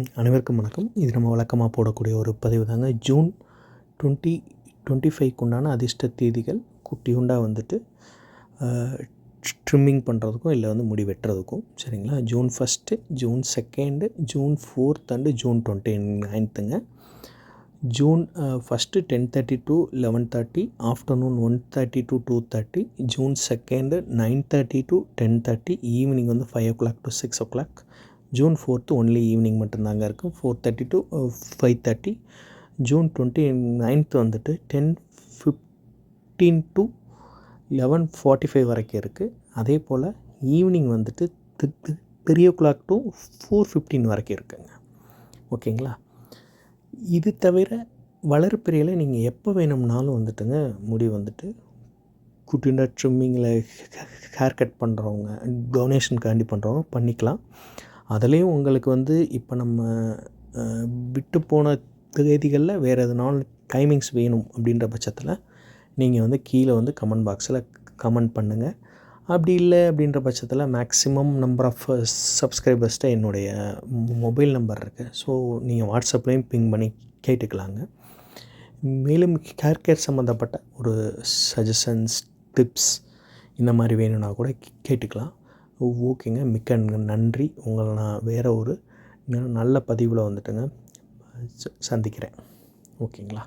அனைவருக்கும் வணக்கம். இது நம்ம வழக்கமாக போடக்கூடிய ஒரு பதிவு தாங்க. ஜூன் 2025க்கு உண்டான அதிர்ஷ்ட தேதிகள் குட்டியுண்டா வந்துட்டு ட்ரிம்மிங் பண்ணுறதுக்கும் இல்லை வந்து முடி வெட்டுறதுக்கும் சரிங்களா. June 1, June 2, June 4 and June 29ங்க. June 1 10:30 to 11:30, afternoon 1:30 to 2:30, June 2 9:30 to 10:30, evening வந்து 5 o'clock to 6 o'clock. June 4 only evening மட்டும்தாங்க இருக்கும், 4:30 to 5:30. ஜூன் 29 வந்துட்டு 10:15 to 11:45 வரைக்கும் இருக்குது. அதே போல் ஈவினிங் வந்துட்டு 3 o'clock to 4:15 வரைக்கும் இருக்குங்க. ஓகேங்களா. இது தவிர வளர்ப்பிறையில் நீங்கள் எப்போ வேணும்னாலும் வந்துட்டுங்க முடி வந்துட்டு குட்டியுண்டா ட்ரிம்மிங்கில் ஹேர் கட் பண்ணுறவங்க, டொனேஷனுக்காண்டி பண்ணுறவங்க பண்ணிக்கலாம். அதுலேயும் உங்களுக்கு வந்து இப்போ நம்ம விட்டு போன தேதிகளில் வேறு எதுனாலும் டைமிங்ஸ் வேணும் அப்படின்ற பட்சத்தில் நீங்கள் வந்து கீழே வந்து கமெண்ட் பாக்ஸில் கமெண்ட் பண்ணுங்கள். அப்படி இல்லை அப்படின்ற பட்சத்தில் மேக்ஸிமம் நம்பர் ஆஃப் சப்ஸ்கிரைபர்ஸ்ட்டு என்னுடைய மொபைல் நம்பர் இருக்குது. ஸோ நீங்கள் வாட்ஸ்அப்லேயும் பிங் பண்ணி கேட்டுக்கலாங்க. மேலும் ஹேர் கேர் சம்மந்தப்பட்ட ஒரு சஜஷன்ஸ், டிப்ஸ் இந்த மாதிரி வேணும்னா கூட கேட்டுக்கலாம். ஓகேங்க. மிக்க நன்றி. உங்களை நான் வேறு ஒரு நல்ல பதிவில் வந்துட்டுங்க சந்திக்கிறேன். ஓகேங்களா.